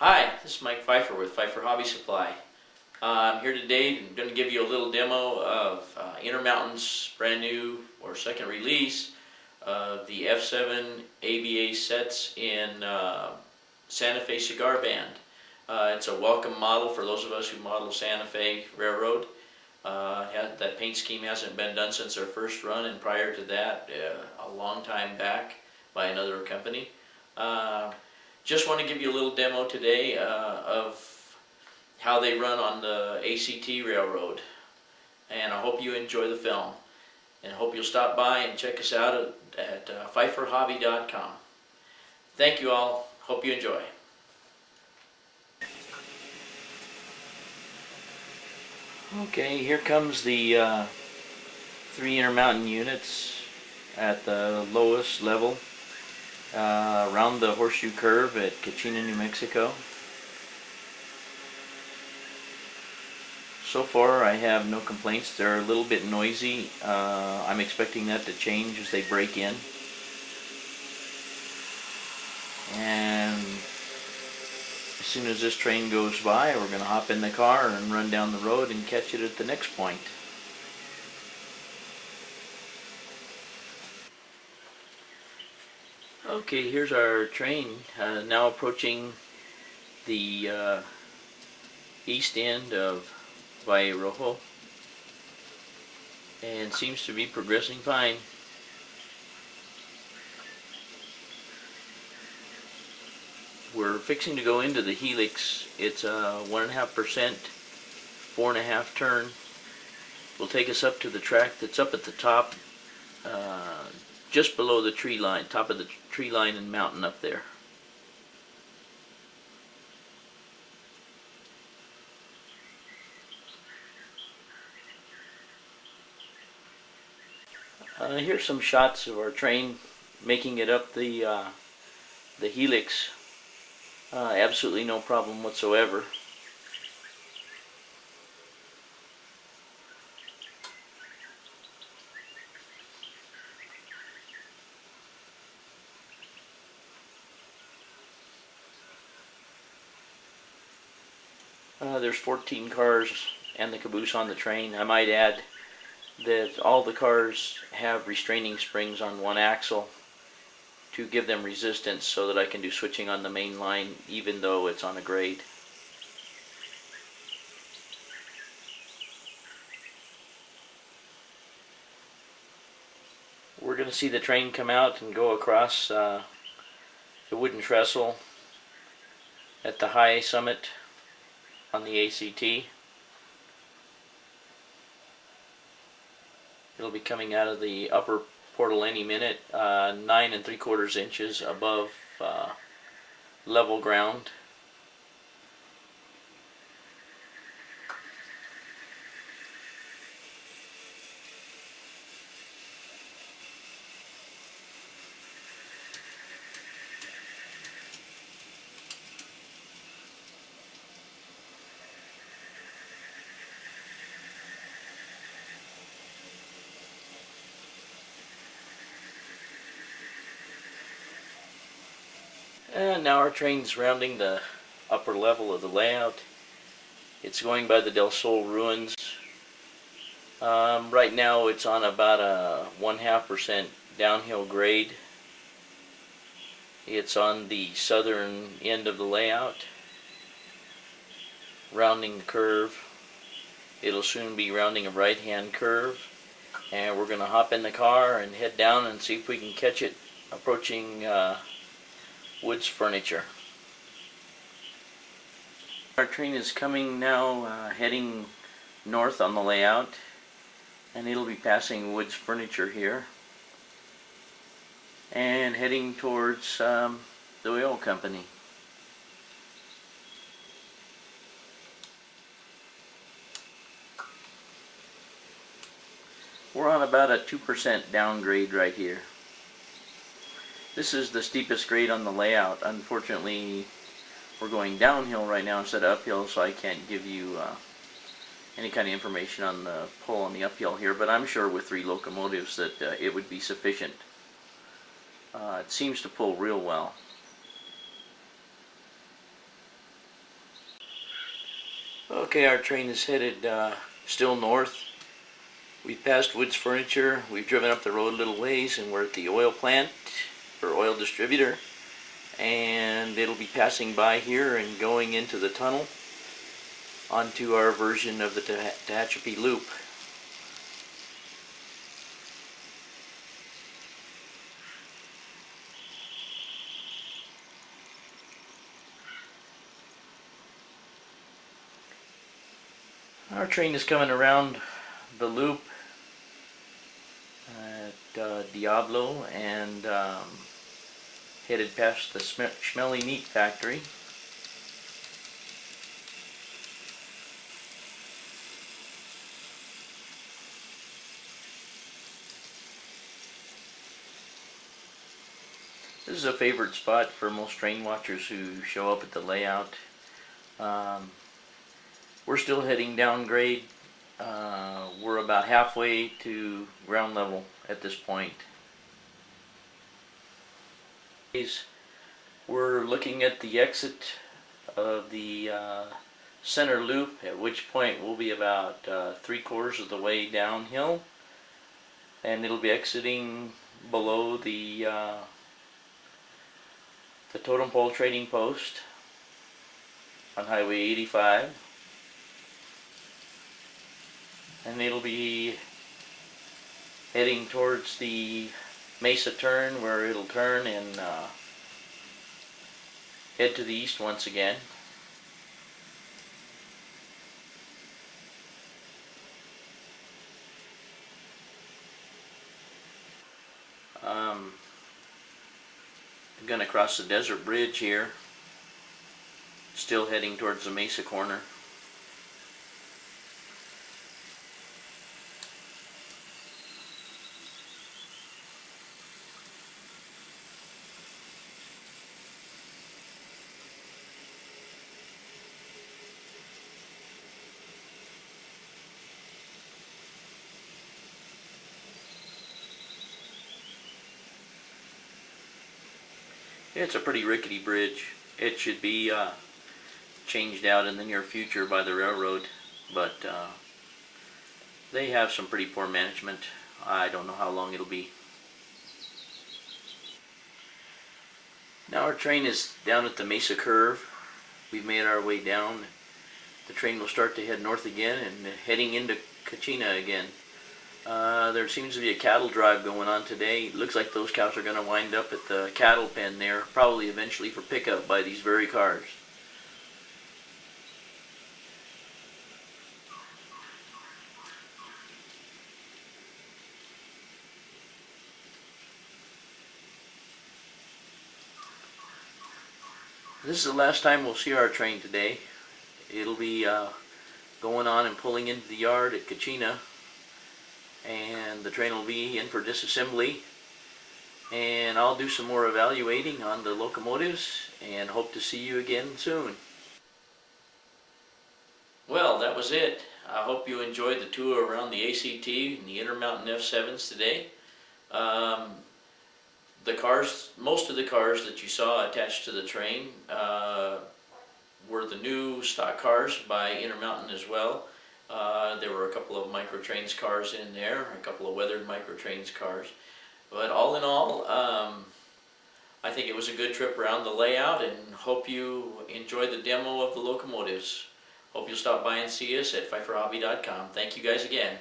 Hi, this is Mike Fifer with Fifer Hobby Supply. I'm here today. I'm going to give you a little demo of Intermountain's brand new or second release of the F7 ABA sets in Santa Fe cigar band. It's a welcome model for those of us who model Santa Fe Railroad. That paint scheme hasn't been done since our first run, and prior to that, a long time back by another company. Just want to give you a little demo today of how they run on the ACT Railroad, and I hope you enjoy the film, and I hope you'll stop by and check us out at fiferhobby.com. Thank you all. Hope you enjoy. Okay, here comes the 3 Intermountain units at the lowest level. Around the horseshoe curve at Kachina, New Mexico. So far I have no complaints. They're a little bit noisy. I'm expecting that to change as they break in. And as soon as this train goes by, we're going to hop in the car and run down the road and catch it at the next point. Okay, here's our train now approaching the east end of Valle Rojo, and seems to be progressing fine. We're fixing to go into the helix. It's a 1.5%, 4.5 turn. Will take us up to the track that's up at the top, just below the tree line, top of the tree line and mountain up there. Here's some shots of our train making it up the helix. Absolutely no problem whatsoever. There's 14 cars and the caboose on the train. I might add that all the cars have restraining springs on one axle to give them resistance so that I can do switching on the main line even though it's on a grade. We're going to see the train come out and go across the wooden trestle at the high summit on the ACT. It'll be coming out of the upper portal any minute, 9 3/4 inches above level ground. And now our train's rounding the upper level of the layout. It's going by the Del Sol ruins. Right now it's on about a 1.5% downhill grade. It's on the southern end of the layout, rounding the curve. It'll soon be rounding a right-hand curve, and we're going to hop in the car and head down and see if we can catch it approaching Woods Furniture. Our train is coming now, heading north on the layout, and it'll be passing Woods Furniture here and heading towards the oil company. We're on about a 2% downgrade right here. This is the steepest grade on the layout. Unfortunately, we're going downhill right now instead of uphill, so I can't give you any kind of information on the pull on the uphill here, but I'm sure with 3 locomotives that it would be sufficient. It seems to pull real well. Okay, our train is headed still north. We've passed Woods Furniture, we've driven up the road a little ways, and we're at the oil plant, or oil distributor, and it'll be passing by here and going into the tunnel onto our version of the Tehachapi Loop. Our train is coming around the loop at Diablo and headed past the Smelly Meat Factory. This is a favorite spot for most train watchers who show up at the layout. We're still heading down grade. We're about halfway to ground level at this point. We're looking at the exit of the center loop, at which point we'll be about 3/4 of the way downhill, and it'll be exiting below the totem pole trading post on Highway 85. And it'll be heading towards the Mesa turn, where it'll turn and head to the east once again. I'm going to cross the desert bridge here, still heading towards the Mesa corner. It's a pretty rickety bridge. It should be changed out in the near future by the railroad, but they have some pretty poor management. I don't know how long it'll be. Now our train is down at the Mesa curve. We've made our way down. The train will start to head north again and heading into Kachina again. There seems to be a cattle drive going on today. It looks like those cows are going to wind up at the cattle pen there, probably eventually for pickup by these very cars. This is the last time we'll see our train today. It'll be going on and pulling into the yard at Kachina, and the train will be in for disassembly, and I'll do some more evaluating on the locomotives and hope to see you again soon. Well, that was it. I hope you enjoyed the tour around the ACT and the Intermountain F7's today. Most of the cars that you saw attached to the train were the new stock cars by Intermountain as well. There were a couple of Microtrains cars in there, a couple of weathered Microtrains cars. But all in all, I think it was a good trip around the layout, and hope you enjoyed the demo of the locomotives. Hope you'll stop by and see us at fiferhobby.com. Thank you guys again.